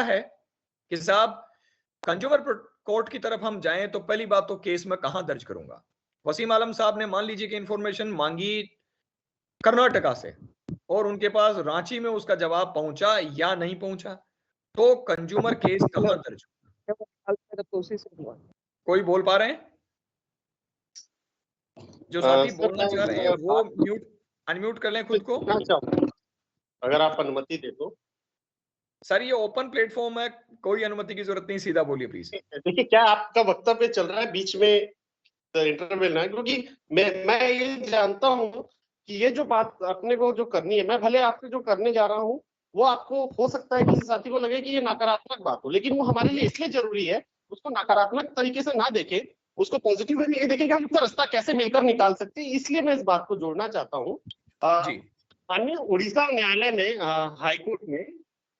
है कि साहब कंज्यूमर कोर्ट की तरफ हम जाएं तो पहली बात तो केस में कहां दर्ज करूंगा। वसीम आलम साहब ने मान लीजिए कि इंफॉर्मेशन मांगी कर्नाटका से और उनके पास रांची में उसका जवाब पहुंचा या नहीं पहुंचा, तो कंज्यूमर केस कहां दर्ज होगा? तो उसी से हुआ। कोई बोल पा रहे हैं? जो साथी बोलना चाह रहे हैं वो अनम्यूट कर लें खुद को, अगर आप अनुमति दे तो। सर ये ओपन प्लेटफॉर्म है, कोई अनुमति की जरूरत नहीं, सीधा बोलिए प्लीज। देखिए क्या आपका वक्तव्य चल रहा है, बीच में इंटरवेल ना, क्योंकि मैं ये जानता हूँ कि ये जो बात अपने को जो करनी है, मैं भले आपसे जो करने जा रहा हूँ वो आपको हो सकता है किसी साथी को लगे कि ये नकारात्मक बात हो, लेकिन वो हमारे लिए इसलिए जरूरी है, उसको नकारात्मक तरीके से ना देखें, उसको पॉजिटिव वे में ये देखें कि हम इसका रास्ता कैसे मिलकर निकाल सकते हैं। इसलिए मैं इस बात को जोड़ना चाहता हूँ। माननीय उड़ीसा न्यायालय ने हाईकोर्ट में,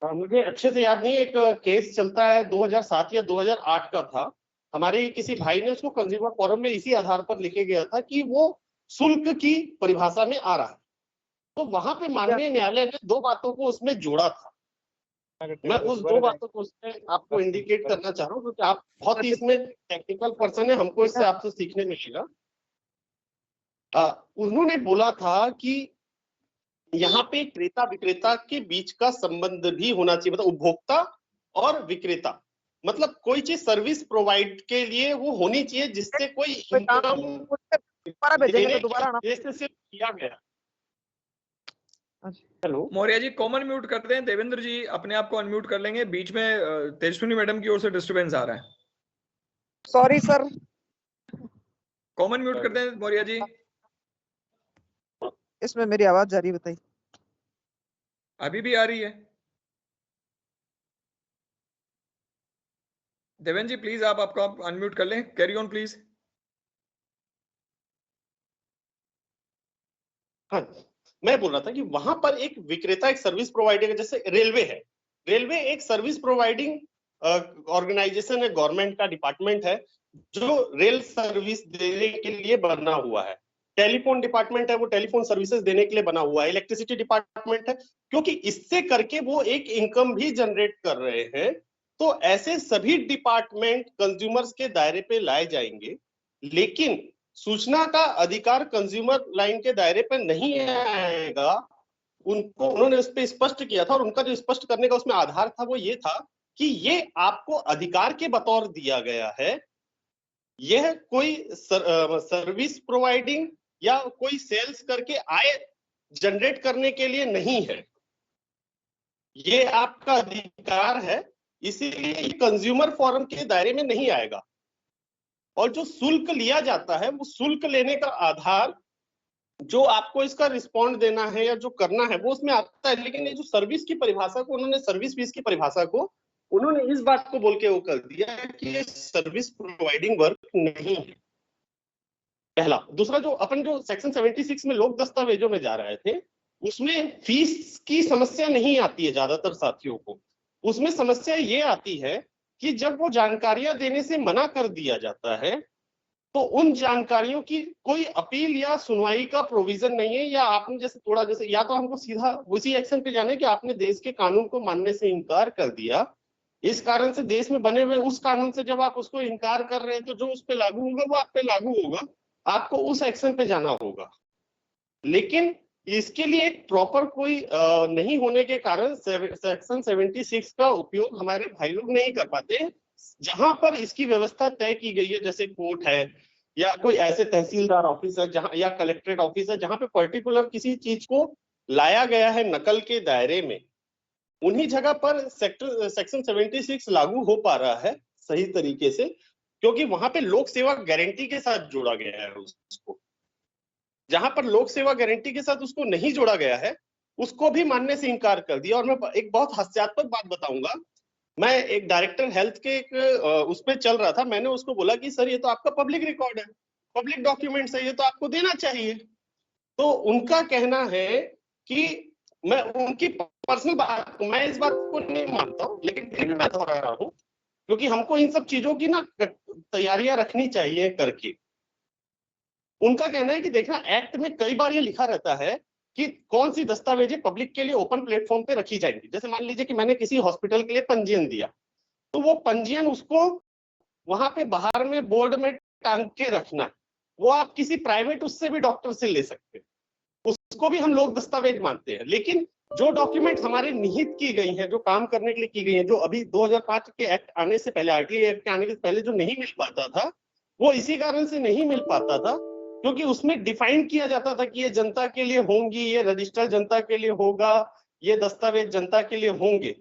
मुझे अच्छे से याद नहीं, एक केस चलता है 2007 या 2008 का था, हमारे किसी भाई ने उसको कंज्यूमर फोरम में इसी आधार पर लिखे गया था कि वो शुल्क की परिभाषा में आ रहा है। तो वहां पे माननीय न्यायालय ने दो बातों को उसमें जोड़ा था। मैं उस दो बातों को उसमें आपको इंडिकेट करना चाह रहा हूँ, क्योंकि आप बहुत ही इसमें टेक्निकल पर्सन है, हमको इससे आपसे सीखने मिलेगा। उन्होंने बोला था कि यहाँ पे क्रेता विक्रेता के बीच का संबंध भी होना चाहिए, मतलब उपभोक्ता और विक्रेता, मतलब कोई चीज सर्विस प्रोवाइड के लिए वो होनी चाहिए जिससे कोई किया गया। Hello Maurya ji, common mute कर दें। देवेंद्र जी अपने आप को अनम्यूट कर लेंगे, बीच में तेजस्विनी मैडम की ओर से डिस्टरबेंस आ रहा है। सॉरी सर, कॉमन म्यूट कर दें मौर्य जी। इसमें मेरी आवाज जा रही है, बताइए। अभी भी आ रही है। देवेंद्र जी प्लीज आप आपको अनम्यूट कर लें, कैरी ऑन प्लीज। हाँ, मैं बोल रहा था कि वहां पर एक विक्रेता एक सर्विस प्रोवाइडर, जैसे रेलवे है, रेलवे एक सर्विस प्रोवाइडिंग ऑर्गेनाइजेशन है, गवर्नमेंट का डिपार्टमेंट है जो रेल सर्विस देने के लिए बना हुआ है। टेलीफोन डिपार्टमेंट है, वो टेलीफोन सर्विसेज देने के लिए बना हुआ है। इलेक्ट्रिसिटी डिपार्टमेंट है, क्योंकि इससे करके वो एक इनकम भी जनरेट कर रहे हैं। तो ऐसे सभी डिपार्टमेंट कंज्यूमर्स के दायरे पे लाए जाएंगे, लेकिन सूचना का अधिकार कंज्यूमर लाइन के दायरे पे नहीं आएगा। उनको उन्होंने उस पर स्पष्ट किया था, और उनका जो स्पष्ट करने का उसमें आधार था वो ये था कि ये आपको अधिकार के बतौर दिया गया है, यह कोई सर्विस प्रोवाइडिंग या कोई सेल्स करके आय जनरेट करने के लिए नहीं है, ये आपका अधिकार है, इसीलिए कंज्यूमर फोरम के दायरे में नहीं आएगा। और जो शुल्क लिया जाता है, वो शुल्क लेने का आधार जो आपको इसका रिस्पॉन्ड देना है या जो करना है वो उसमें आता है। लेकिन ये जो सर्विस की परिभाषा को उन्होंने, सर्विस फीस की परिभाषा को उन्होंने इस बात को बोल के वो कर दिया कि ये सर्विस प्रोवाइडिंग वर्क नहीं है, पहला। दूसरा, जो अपन जो सेक्शन 76 में लोक दस्तावेजों में जा रहे थे, उसमें फीस की समस्या नहीं आती है ज्यादातर साथियों को। उसमें समस्या ये आती है कि जब वो जानकारियां देने से मना कर दिया जाता है तो उन जानकारियों की कोई अपील या सुनवाई का प्रोविजन नहीं है, या आपने जैसे थोड़ा जैसे, या तो हमको सीधा उसी एक्शन पे जाना है कि आपने देश के कानून को मानने से इनकार कर दिया, इस कारण से देश में बने हुए उस कानून से जब आप उसको इनकार कर रहे हैं तो जो उस पे लागू होगा वो आप पे लागू होगा, आपको उस एक्शन पे जाना होगा। लेकिन इसके लिए एक प्रॉपर कोई नहीं होने के कारण सेक्शन 76 का उपयोग हमारे भाई लोग नहीं कर पाते। जहां पर इसकी व्यवस्था तय की गई है, जैसे कोर्ट है या कोई ऐसे तहसीलदार ऑफिस है जहां, या कलेक्ट्रेट ऑफिस है, जहां पे पर्टिकुलर किसी चीज को लाया गया है नकल के दायरे में, उन्हीं जगह पर सेक्शन 76 लागू हो पा रहा है सही तरीके से, क्योंकि वहां पे लोक सेवा गारंटी के साथ जोड़ा गया है उसको। जहां पर लोक सेवा गारंटी के साथ उसको नहीं जोड़ा गया है, उसको भी मानने से इनकार कर दिया। और मैं एक बहुत हास्यास्पद बात बताऊंगा, मैं एक डायरेक्टर हेल्थ के एक उसमें चल रहा था, मैंने उसको बोला कि सर ये तो आपका पब्लिक रिकॉर्ड है, पब्लिक डॉक्यूमेंट्स है, ये तो आपको देना चाहिए। तो उनका कहना है कि मैं उनकी पर्सनल बात, मैं इस बात को नहीं मानता हूँ, लेकिन फिर मैं दोहरा रहा हूँ क्योंकि हमको इन सब चीजों की ना तैयारियां रखनी चाहिए करके। उनका कहना है कि देखना, एक्ट में कई बार ये लिखा रहता है कि कौन सी दस्तावेजें पब्लिक के लिए ओपन प्लेटफॉर्म पे रखी जाएंगी। जैसे मान लीजिए कि मैंने किसी हॉस्पिटल के लिए पंजीयन दिया, तो वो पंजीयन उसको वहां पे बाहर में बोर्ड में टांग के रखना है। वो आप किसी प्राइवेट उससे भी डॉक्टर से ले सकते हैं, उसको भी हम लोग दस्तावेज मानते हैं। लेकिन जो डॉक्यूमेंट हमारे निहित की गई हैं, जो काम करने के लिए की गई हैं, जो अभी 2005 के एक्ट आने से पहले, आरटीआई एक्ट के आने से पहले जो नहीं मिल पाता था, वो इसी कारण से नहीं मिल पाता था क्योंकि उसमें डिफाइन किया जाता था कि ये जनता के लिए होंगी, ये रजिस्टर जनता के लिए होगा, ये दस्तावेज जनता के लिए होंगे।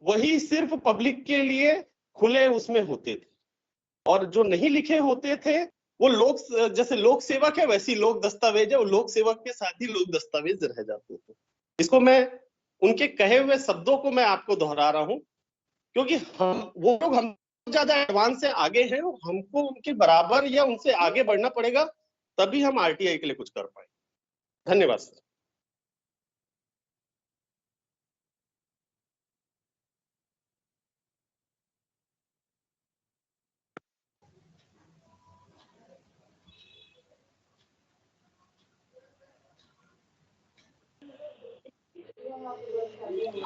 वही सिर्फ पब्लिक के लिए खुले उसमें होते थे, और जो नहीं लिखे होते थे वो लोग, जैसे लोक सेवक है वैसी लोक दस्तावेज है, वो लोक सेवक के साथ ही लोक दस्तावेज रह जाते थे। इसको मैं उनके कहे हुए शब्दों को मैं आपको दोहरा रहा हूं, क्योंकि वो लोग हम ज्यादा एडवांस से आगे हैं और हमको उनके बराबर या उनसे आगे बढ़ना पड़ेगा, तभी हम आरटीआई के लिए कुछ कर पाए। धन्यवाद सर।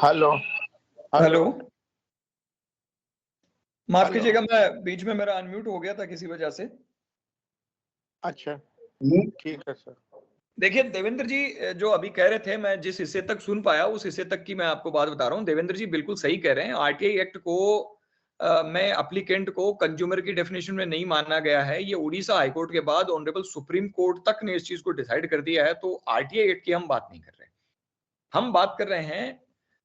हेलो हेलो, माफ कीजिएगा, मैं बीच में मेरा अनम्यूट हो गया था किसी वजह से। अच्छा ठीक है सर। देखिए देवेंद्र जी, जो अभी कह रहे थे, मैं जिस हिस्से तक सुन पाया उस हिस्से तक की मैं आपको बात बता रहा हूँ। देवेंद्र जी बिल्कुल सही कह रहे हैं। आरटीआई एक्ट को में एप्लीकेंट को कंज्यूमर की डेफिनेशन में नहीं माना गया है। ये उड़ीसा हाईकोर्ट के बाद ऑनरेबल सुप्रीम कोर्ट तक ने इस चीज को डिसाइड कर दिया है। तो आरटीआई एक्ट की हम बात नहीं कर रहे, हम बात कर रहे हैं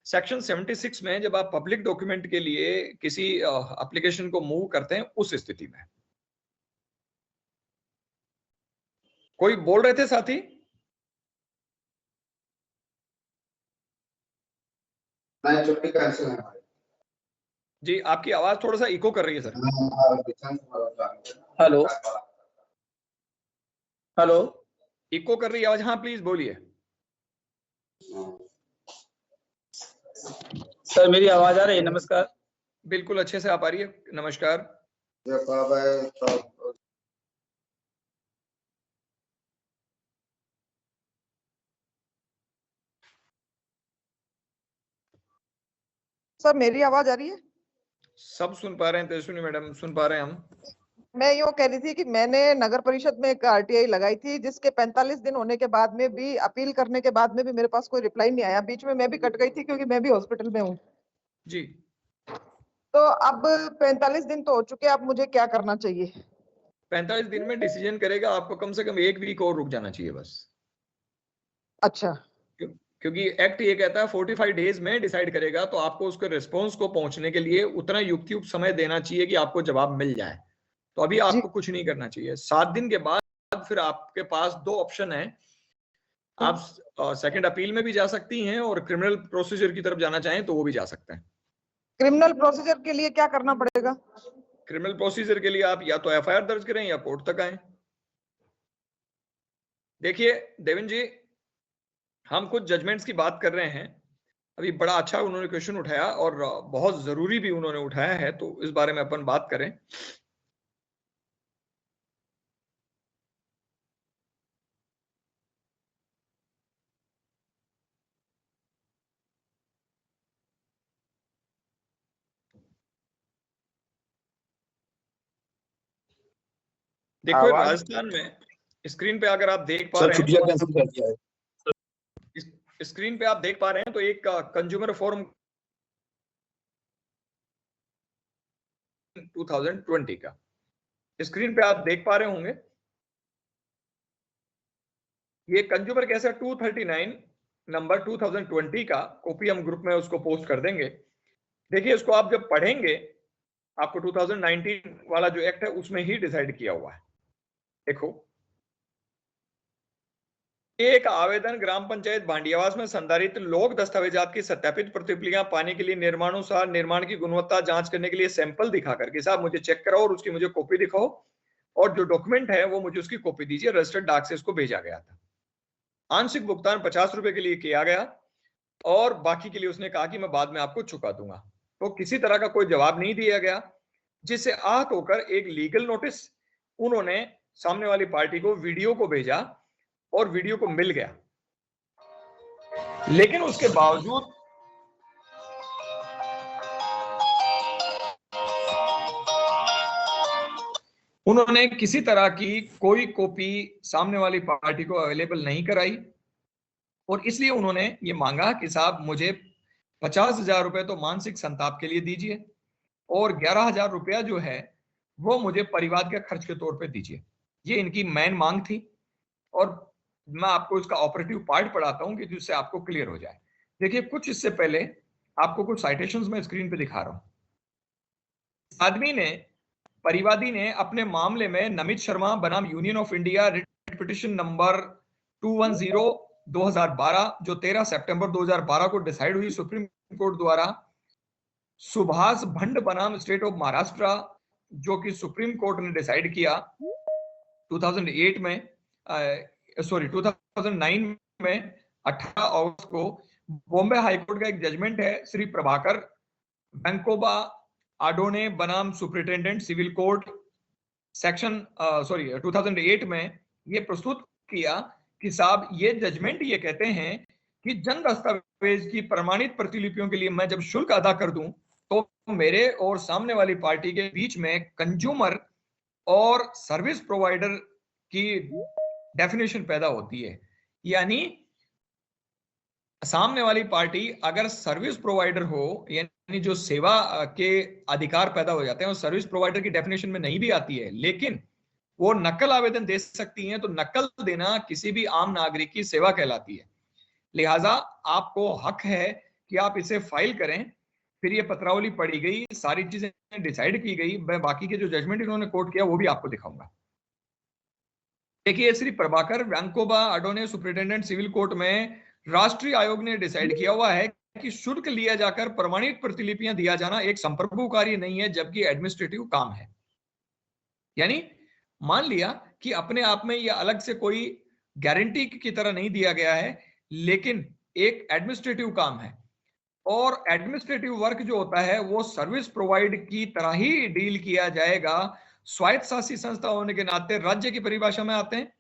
सेक्शन 76 में, जब आप पब्लिक डॉक्यूमेंट के लिए किसी एप्लीकेशन को मूव करते हैं उस स्थिति में। कोई बोल रहे थे साथी? छुट्टी कैंसिल है जी, आपकी आवाज थोड़ा सा इको कर रही है सर। हेलो हेलो, इको कर रही है आवाज। हाँ प्लीज बोलिए। सर मेरी आवाज आ रही है? नमस्कार। बिल्कुल अच्छे से आ पा रही है, नमस्कार। सर मेरी आवाज आ रही है? सब सुन पा रहे हैं तेजस्विनी मैडम, सुन पा रहे हैं हम। मैं यूँ कह रही थी कि मैंने नगर परिषद में एक आरटीआई लगाई थी, जिसके 45 दिन होने के बाद में भी, अपील करने के बाद में भी मेरे पास कोई रिप्लाई नहीं आया। बीच में मैं भी कट गई थी क्योंकि मैं भी हॉस्पिटल में हूँ। जी, तो अब 45 दिन तो हो चुके, अब मुझे क्या करना चाहिए? 45 दिन में डिसीजन करेगा, आपको कम से कम 1 वीक और रुक जाना चाहिए बस। अच्छा, क्योंकि एक्ट ये कहता है 45 डेज में डिसाइड करेगा, तो आपको उसके रिस्पॉन्स को पहुंचने के लिए उतना युक्तियुक्त समय देना चाहिए कि आपको जवाब मिल जाए। तो अभी आपको कुछ नहीं करना चाहिए। 7 दिन के बाद फिर आपके पास 2 ऑप्शन है। आप सेकंड अपील में भी जा सकती हैं और क्रिमिनल प्रोसीजर की तरफ जाना चाहें तो वो भी जा सकते हैं। क्रिमिनल प्रोसीजर के लिए क्या करना पड़ेगा? क्रिमिनल प्रोसीजर के लिए आप या तो एफआईआर दर्ज करें या कोर्ट तक आए। देखिए देवेंद्र जी, हम कुछ जजमेंट्स की बात कर रहे हैं। अभी बड़ा अच्छा उन्होंने क्वेश्चन उठाया और बहुत जरूरी भी उन्होंने उठाया है, तो इस बारे में अपन बात करें। देखो राजस्थान में स्क्रीन पे अगर आप देख पा रहे हैं, कैंसिल कर दिया है। स्क्रीन पे आप देख पा रहे हैं तो एक कंज्यूमर फोरम 2020 का स्क्रीन पे आप देख पा रहे होंगे। ये कंज्यूमर कैसे 239 नंबर 2020 का कॉपी हम ग्रुप में उसको पोस्ट कर देंगे। देखिए इसको आप जब पढ़ेंगे, आपको 2019 वाला जो एक्ट है उसमें ही डिसाइड किया हुआ है। देखो, एक आवेदन ग्राम पंचायत भांडियावास में संधारित लोक दस्तावेजात की सत्यापित प्रतिलिपियां पाने के लिए निर्माणानुसार निर्माण की गुणवत्ता जांच करने के लिए सैंपल दिखाकर कि साहब मुझे चेक कराओ और उसकी मुझे कॉपी दिखाओ, और जो डॉक्यूमेंट है वो मुझे उसकी कॉपी दीजिए। रजिस्टर्ड डाक से इसको भेजा गया था। आंशिक भुगतान 50 रुपए के लिए किया गया और बाकी के लिए उसने कहा कि मैं बाद में आपको चुका दूंगा। तो किसी तरह का कोई जवाब नहीं दिया गया, जिससे आहत होकर एक लीगल नोटिस उन्होंने सामने वाली पार्टी को वीडियो को भेजा और वीडियो को मिल गया। लेकिन उसके बावजूद उन्होंने किसी तरह की कोई कॉपी सामने वाली पार्टी को अवेलेबल नहीं कराई और इसलिए उन्होंने ये मांगा कि साहब मुझे 50,000 रुपए तो मानसिक संताप के लिए दीजिए और 11,000 रुपया जो है वो मुझे परिवार के खर्च के तौर पे दीजिए। ये इनकी मेन मांग थी और मैं आपको इसका ऑपरेटिव पार्ट पढ़ाता हूं कि जिससे आपको क्लियर हो जाए। देखिए, कुछ इससे पहले आपको कुछ साइटेशंस मैं स्क्रीन पे दिखा रहा हूं। आदमी ने, परिवादी ने अपने मामले में नमित शर्मा बनाम union of India writ petition number 210/2012 जो 13 सितंबर 2012 को डिसाइड हुई सुप्रीम कोर्ट द्वारा, सुभाष भंड बनाम स्टेट ऑफ महाराष्ट्र जो कि सुप्रीम कोर्ट ने डिसाइड किया 2008 में 2009 में 18 अगस्त को, बॉम्बे हाईकोर्ट का एक जजमेंट है श्री प्रभाकर वेंकोबा आडोने बनाम सुपरिटेंडेंट सिविल कोर्ट सेक्शन 2008 में ये प्रस्तुत किया कि साहब ये जजमेंट ये कहते हैं कि जन दस्तावेज की प्रमाणित प्रतिलिपियों के लिए मैं जब शुल्क अदा कर दूं तो मेरे और सामने वाली पार्टी के बीच में कंज्यूमर और सर्विस प्रोवाइडर की डेफिनेशन पैदा होती है। यानी सामने वाली पार्टी अगर सर्विस प्रोवाइडर हो, यानी जो सेवा के अधिकार पैदा हो जाते हैं और सर्विस प्रोवाइडर की डेफिनेशन में नहीं भी आती है, लेकिन वो नकल आवेदन दे सकती हैं, तो नकल देना किसी भी आम नागरिक की सेवा कहलाती है। लिहाजा आपको हक है कि आप इसे फाइल करें। फिर ये पत्रावली पढ़ी गई, सारी चीजें डिसाइड की गई। मैं बाकी के जो जजमेंट इन्होंने कोर्ट किया वो भी आपको दिखाऊंगा। देखिए, Shri Prabhakar Venkoba Adone superintendent civil court में राष्ट्रीय आयोग ने डिसाइड किया हुआ है कि शुल्क लिया जाकर प्रमाणित प्रतिलिपियां दिया जाना एक संप्रभु कार्य नहीं है, जबकि एडमिनिस्ट्रेटिव काम है। यानी मान लिया कि अपने आप में यह अलग से कोई गारंटी की तरह नहीं दिया गया है, लेकिन एक एडमिनिस्ट्रेटिव काम है और एडमिनिस्ट्रेटिव वर्क जो होता है वो सर्विस प्रोवाइड की तरह ही डील किया जाएगा। स्वायत्त शासी संस्था होने के नाते राज्य की परिभाषा में आते हैं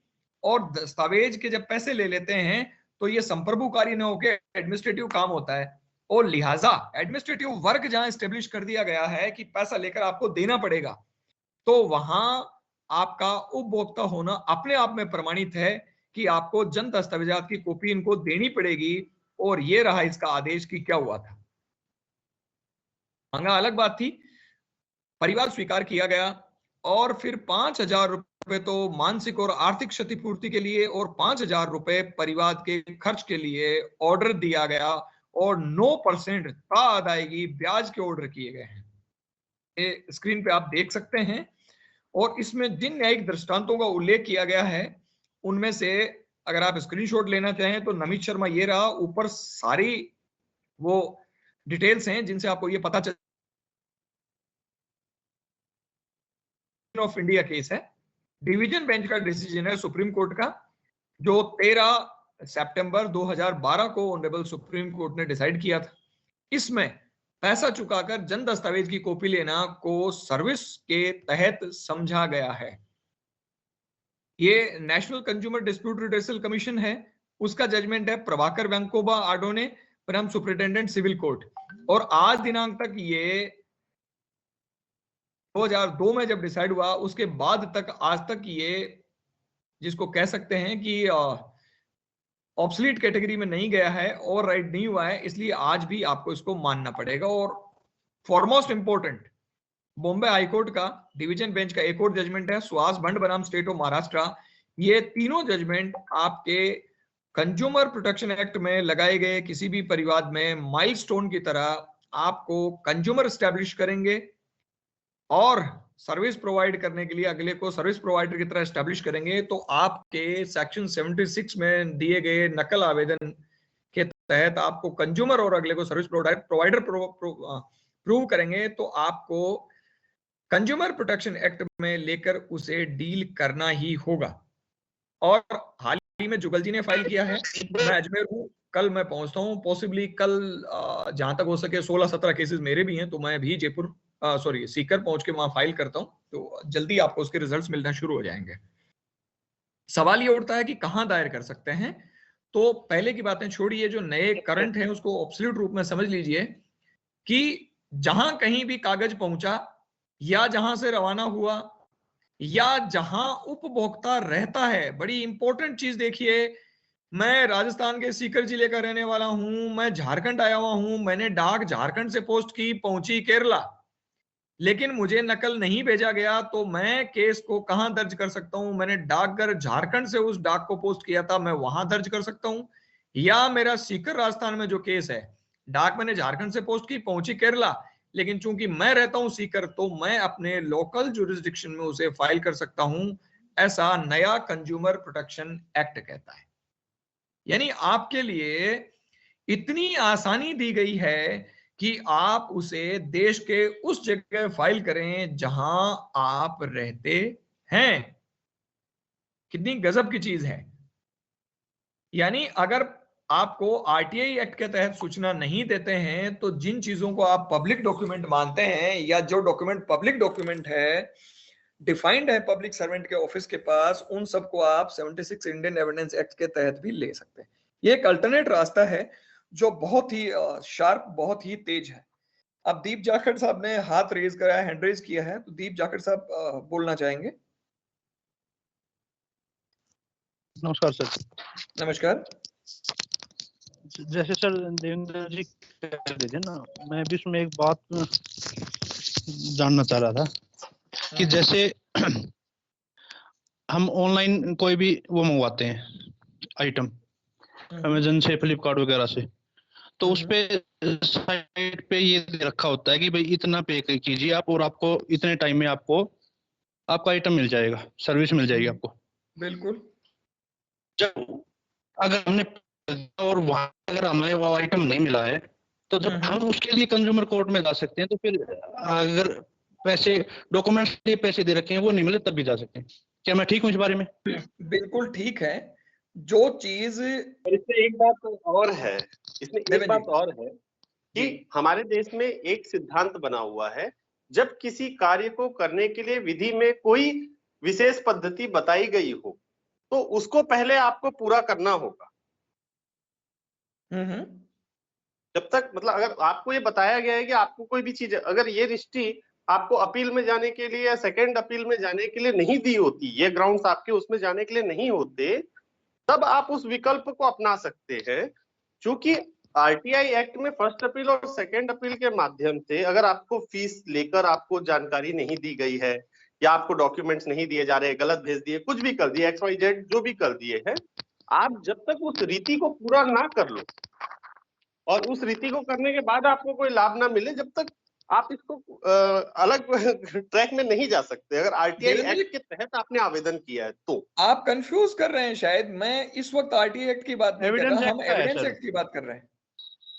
और दस्तावेज के जब पैसे ले लेते हैं तो ये संप्रभु कार्य न होकर एडमिनिस्ट्रेटिव काम होता है और लिहाजा एडमिनिस्ट्रेटिव वर्क जहां स्टेब्लिश कर दिया गया है कि पैसा लेकर आपको देना पड़ेगा, तो वहां आपका उपभोक्ता होना अपने आप में प्रमाणित है कि आपको जन दस्तावेजात की कॉपी इनको देनी पड़ेगी। और ये रहा इसका आदेश कि क्या हुआ था। मांगा अलग बात थी, परिवार स्वीकार किया गया और फिर 5,000 रुपए तो मानसिक और आर्थिक क्षतिपूर्ति के लिए और 5,000 रुपए परिवार के खर्च के लिए ऑर्डर दिया गया और 9% अदायगी ब्याज के ऑर्डर किए गए हैं। ये स्क्रीन पे आप देख सकते हैं और इसमें जिन न्यायिक दृष्टांतों का उल्लेख किया गया है उनमें से अगर आप स्क्रीनशॉट लेना चाहें तो नमित शर्मा ये रहा, ऊपर सारी वो डिटेल्स हैं जिनसे आपको ये पता चल ऑफ इंडिया केस है, डिवीजन बेंच का डिसीजन है सुप्रीम कोर्ट का जो 13 सितंबर 2012 को ऑनरेबल सुप्रीम कोर्ट ने डिसाइड किया था। इसमें पैसा चुकाकर जन दस्तावेज की कॉपी लेना को सर्विस के तहत समझा गया है। ये national consumer dispute redressal commission है, उसका जजमेंट है प्रभाकर वेंकोबा आडोने बनाम सुपरिटेंडेंट सिविल कोर्ट और आज दिनांक तक ये 2002 में जब डिसाइड हुआ उसके बाद तक आज तक ये जिसको कह सकते हैं कि ऑब्सलीट कैटेगरी में नहीं गया है और राइट नहीं हुआ है, इसलिए आज भी आपको इसको मानना पड़ेगा। और फॉरमोस्ट इंपॉर्टेंट, बॉम्बे हाईकोर्ट का डिवीजन बेंच का एक और जजमेंट है सुभाष भंड बनाम स्टेट ऑफ महाराष्ट्र। ये तीनों जजमेंट आपके कंज्यूमर प्रोटेक्शन एक्ट में लगाए गए किसी भी परिवाद में माइलस्टोन की तरह आपको कंज्यूमर एस्टैब्लिश करेंगे और सर्विस प्रोवाइड करने के लिए अगले को सर्विस प्रोवाइडर की तरह एस्टैब्लिश करेंगे। तो आपके सेक्शन 76 में दिए गए नकल आवेदन के तहत आपको कंज्यूमर और अगले को सर्विस प्रोवाइडर प्रूव करेंगे तो आपको कंज्यूमर प्रोटेक्शन एक्ट में लेकर उसे डील करना ही होगा। और हाल ही में जुगल जी ने फाइल किया है, मैं अजमेर हूँ, कल मैं पहुंचता हूँ, पॉसिबली कल जहां तक हो सके 16-17 केसेस मेरे भी हैं तो मैं भी जयपुर सीकर पहुंच के वहां फाइल करता हूं, तो जल्दी आपको उसके रिजल्ट्स मिलना शुरू हो जाएंगे। सवाल ये उठता है कि कहां दायर कर सकते हैं, तो पहले की बातें छोड़िए, जो नए करंट है उसको ऑब्सोल्यूट रूप में समझ लीजिए कि जहां कहीं भी कागज पहुंचा या जहां से रवाना हुआ या जहां उपभोक्ता रहता है, बड़ी इंपॉर्टेंट चीज देखिए, मैं राजस्थान के सीकर जिले का रहने वाला हूं, मैं झारखंड आया हुआ हूं, मैंने डाक झारखंड से पोस्ट की, पहुंची केरला, लेकिन मुझे नकल नहीं भेजा गया, तो मैं केस को कहां दर्ज कर सकता हूं? मैंने डाकघर झारखंड से उस डाक को पोस्ट किया था, मैं वहां दर्ज कर सकता हूं। या मेरा सीकर राजस्थान में जो केस है, डाक मैंने झारखंड से पोस्ट की, पहुंची केरला, लेकिन चूंकि मैं रहता हूं सीकर, तो मैं अपने लोकल जुरिस्डिक्शन में उसे फाइल कर सकता हूं। ऐसा नया कंज्यूमर प्रोटेक्शन एक्ट कहता है। यानी आपके लिए इतनी आसानी दी गई है कि आप उसे देश के उस जगह फाइल करें जहां आप रहते हैं। कितनी गजब की चीज है। यानी अगर आपको आरटीआई एक्ट के तहत सूचना नहीं देते हैं, तो जिन चीजों को आप पब्लिक डॉक्यूमेंट मानते हैं या जो डॉक्यूमेंट पब्लिक डॉक्यूमेंट है, डिफाइंड है पब्लिक सर्वेंट के ऑफिस के पास, उन सबको आप 76 इंडियन एविडेंस एक्ट के तहत भी ले सकते हैं। ये एक अल्टरनेट रास्ता है जो बहुत ही शार्प, बहुत ही तेज है। अब दीप जाखड़ साहब ने हाथ रेज करा है, हैंड रेज किया है, तो दीप जाखड़ साहब बोलना चाहेंगे। नमस्कार सर। नमस्कार। जैसे सर देवेंद्र जी कह रहे थे ना, मैं भी उसमें एक बात जानना चाह रहा था कि जैसे हम ऑनलाइन कोई भी वो मंगवाते हैं आइटम, अमेजन से, फ्लिपकार्ट वगैरह से, तो उस पे साइट पे ये दे रखा होता है कि भाई इतना पे कीजिए आप और आपको इतने टाइम में आपको आपका आइटम मिल जाएगा, सर्विस मिल जाएगी आपको। बिल्कुल। जब अगर हमने और वहां अगर हमें वो आइटम नहीं मिला है, तो जब हम उसके लिए कंज्यूमर कोर्ट में जा सकते हैं, तो फिर अगर पैसे डॉक्यूमेंट्स के लिए पैसे दे रखे हैं वो नहीं मिले तब भी जा सकते हैं। क्या मैं ठीक हूँ इस बारे में? बिल्कुल ठीक है। जो चीज इसमें एक बात और है, इसमें एक देवेंद्र बात और है कि हमारे देश में एक सिद्धांत बना हुआ है, जब किसी कार्य को करने के लिए विधि में कोई विशेष पद्धति बताई गई हो, तो उसको पहले आपको पूरा करना होगा। जब तक मतलब अगर आपको ये बताया गया है कि आपको कोई भी चीज, अगर ये रिश्ती आपको अपील में जाने के लिए या सेकंड अपील में जाने के लिए नहीं दी होती, ये ग्राउंड्स आपके उसमें जाने के लिए नहीं होते, तब आप उस विकल्प को अपना सकते हैं। क्योंकि आरटीआई एक्ट में फर्स्ट अपील और सेकंड अपील के माध्यम से अगर आपको फीस लेकर आपको जानकारी नहीं दी गई है या आपको डॉक्यूमेंट्स नहीं दिए जा रहे, गलत भेज दिए, कुछ भी कर दिए, XYZ जो भी कर दिए हैं, आप जब तक उस रीति को पूरा ना कर लो और उस रीति को करने के बाद आपको कोई लाभ ना मिले, जब तक आप इसको अलग ट्रैक में नहीं जा सकते। अगर आरटीआई एक्ट के तहत आपने आवेदन किया है तो आप कंफ्यूज कर रहे हैं शायद। मैं इस वक्त आरटीआई एक्ट की बात नहीं कर रहा, हम एविडेंस एक्ट की बात कर रहे हैं।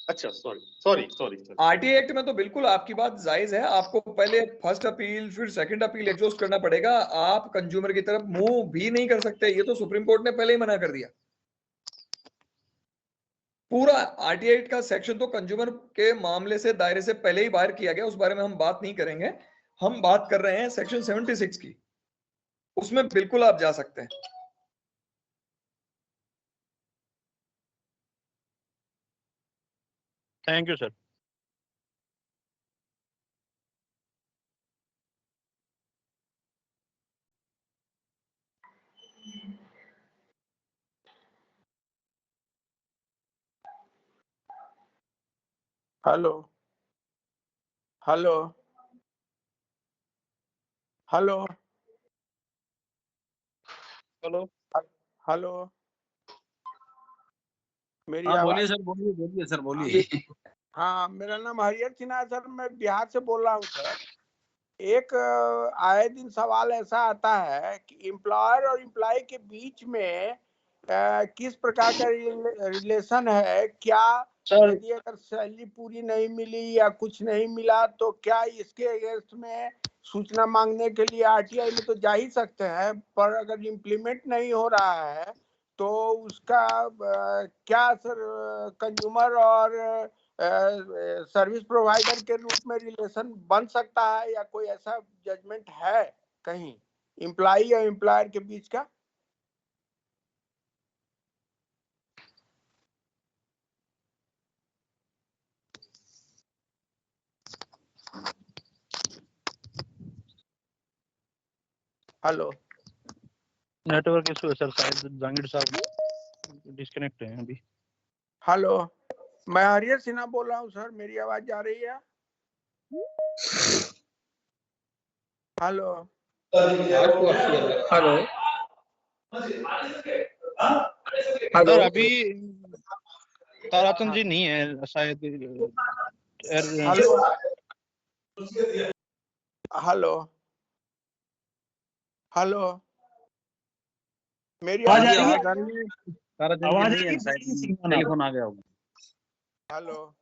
अच्छा, सॉरी। आरटीआई एक्ट में तो बिल्कुल आपकी बात जायज है। आपको पहले फर्स्ट अपील फिर सेकंड अपील एग्जॉस्ट करना पड़ेगा। आप कंज्यूमर की तरफ मुंह भी नहीं कर सकते, ये तो सुप्रीम कोर्ट ने पहले ही मना कर दिया। पूरा आरटीआई एक्ट का सेक्शन तो कंज्यूमर के मामले से, दायरे से पहले ही बाहर किया गया, उस बारे में हम बात नहीं करेंगे। हम बात कर रहे हैं सेक्शन 76 की, उसमें बिल्कुल आप जा सकते हैं। Thank you sir. Hello hello hello hello hello मेरी हाँ बोलिए आवाज? सर, बोलिए सर, बोलिए। हाँ, मेरा नाम हरिहर सिन्हा है सर, मैं बिहार से बोल रहा हूँ सर। एक आए दिन सवाल ऐसा आता है कि एम्प्लॉयर और एम्प्लॉय के बीच में किस प्रकार का रिलेशन है, क्या यदि अगर सैलरी पूरी नहीं मिली या कुछ नहीं मिला तो क्या इसके अगेंस्ट में सूचना मांगने के लिए आरटीआई में तो जा ही सकते हैं, पर अगर इम्प्लीमेंट नहीं हो रहा है तो उसका क्या सर कंज्यूमर और सर्विस प्रोवाइडर के रूप में रिलेशन बन सकता है, या कोई ऐसा जजमेंट है कहीं एम्प्लॉई और एम्प्लॉयर के बीच का? हेलो, नेटवर्क इशू है सर, शायद जहांगीर साहब डिस्कनेक्ट हैं अभी। हेलो, मैं हरिहर सिन्हा बोल रहा हूँ सर, मेरी आवाज जा रही है? हेलो हेलो सर अभी ताराचंद जी नहीं है शायद। हेलो हेलो हेलो, मेरी आवाज आ रही है? ताराचंद जी नहीं है शायद, टेलीफोन आ गया होगा। हेलो,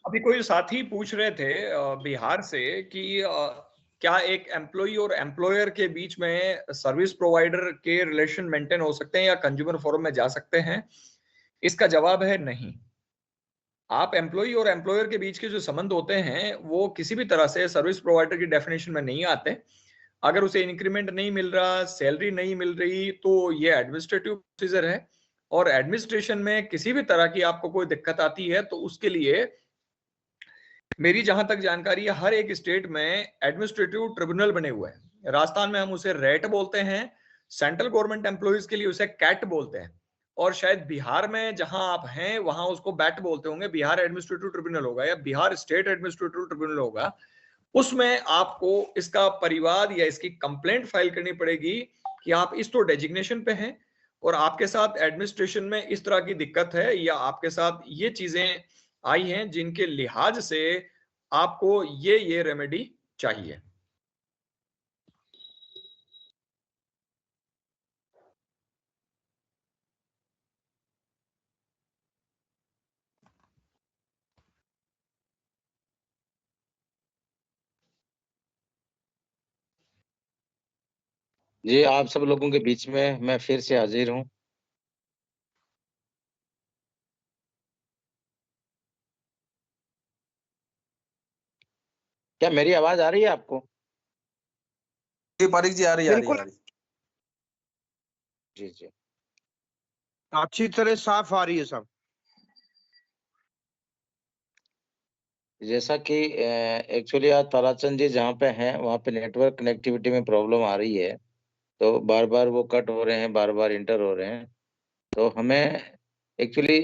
अभी कोई साथी पूछ रहे थे बिहार से कि क्या एक एम्प्लॉय और एम्प्लॉयर के बीच में सर्विस प्रोवाइडर के रिलेशन मेंटेन हो सकते हैं या कंज्यूमर फोरम में जा सकते हैं? इसका जवाब है नहीं। आप एम्प्लॉय और एम्प्लॉयर के बीच के जो संबंध होते हैं वो किसी भी तरह से सर्विस प्रोवाइडर की डेफिनेशन में नहीं आते। अगर उसे इंक्रीमेंट नहीं मिल रहा, सैलरी नहीं मिल रही, तो ये एडमिनिस्ट्रेटिव प्रोसीजर है। और एडमिनिस्ट्रेशन में किसी भी तरह की आपको कोई दिक्कत आती है तो उसके लिए मेरी जहां तक जानकारी है हर एक स्टेट में एडमिनिस्ट्रेटिव ट्रिब्यूनल बने हुए हैं। राजस्थान में हम उसे रेट बोलते हैं, सेंट्रल गवर्नमेंट एम्प्लॉइज के लिए उसे कैट बोलते हैं, और शायद बिहार में जहां आप हैं वहां उसको बैट बोलते होंगे। बिहार एडमिनिस्ट्रेटिव ट्रिब्यूनल होगा या बिहार स्टेट एडमिनिस्ट्रेटिव ट्रिब्यूनल होगा। उसमें आपको इसका परिवाद या इसकी कंप्लेंट फाइल करनी पड़ेगी कि आप इस तो डेजिग्नेशन पे हैं और आपके साथ एडमिनिस्ट्रेशन में इस तरह की दिक्कत है या आपके साथ ये चीजें आई हैं जिनके लिहाज से आपको ये रेमेडी चाहिए। जी आप सब लोगों के बीच में मैं फिर से हाजिर हूँ। क्या मेरी आवाज आ रही है आपको? जी पारिक जी, आ रही है, बिल्कुल। जी जी, अच्छी तरह साफ आ रही है सब। जैसा कि एक्चुअली आज ताराचंद जी जहाँ पे हैं वहाँ पे नेटवर्क कनेक्टिविटी में प्रॉब्लम आ रही है, तो बार बार वो कट हो रहे हैं, बार बार इंटर हो रहे हैं। तो हमें एक्चुअली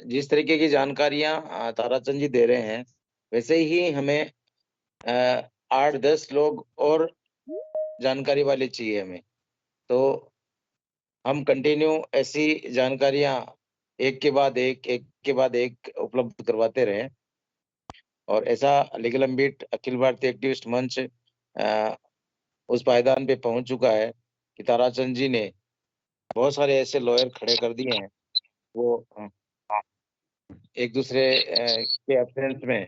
जिस तरीके की जानकारियां ताराचंद जी दे रहे हैं वैसे ही हमें 8-10 लोग और जानकारी वाले चाहिए हमें। तो हम कंटिन्यू ऐसी जानकारियां एक के बाद एक उपलब्ध करवाते रहें। और ऐसा legal ambit Akhil Bharatiya activist मंच उस पायदान पे पहुंच चुका है कि ताराचंद जी ने बहुत सारे ऐसे लॉयर खड़े कर दिए हैं वो एक दूसरे के एब्सेंस में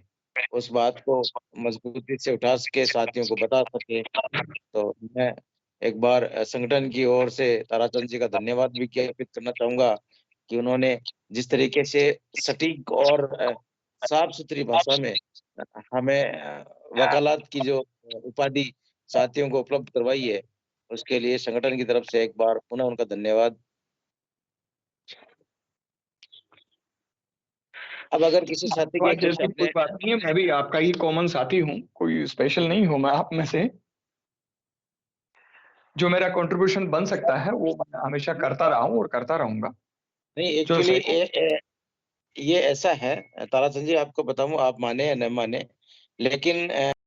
उस बात को मजबूती से उठा सके, साथियों को बता सके। तो मैं एक बार संगठन की ओर से ताराचंद जी का धन्यवाद भी ज्ञापित करना चाहूंगा कि उन्होंने जिस तरीके से सटीक और साफ सुथरी भाषा में हमें वकालत की जो उपाधि साथियों को उपलब्ध करवाई है, उसके लिए संगठन की तरफ से एक बार पुनः उनका धन्यवाद। अब अगर किसी साथी के कुछ जैसी कोई बात नहीं है, मैं भी आपका ही कॉमन साथी हूँ, कोई स्पेशल नहीं हूँ मैं आप में से। जो मेरा कंट्रीब्यूशन बन सकता है वो मैं हमेशा करता रहा हूँ और करता रहूंगा। नहीं, एक्चुअली ये ऐसा है ताराचंद जी, आपको बताऊं, आप माने या न माने, लेकिन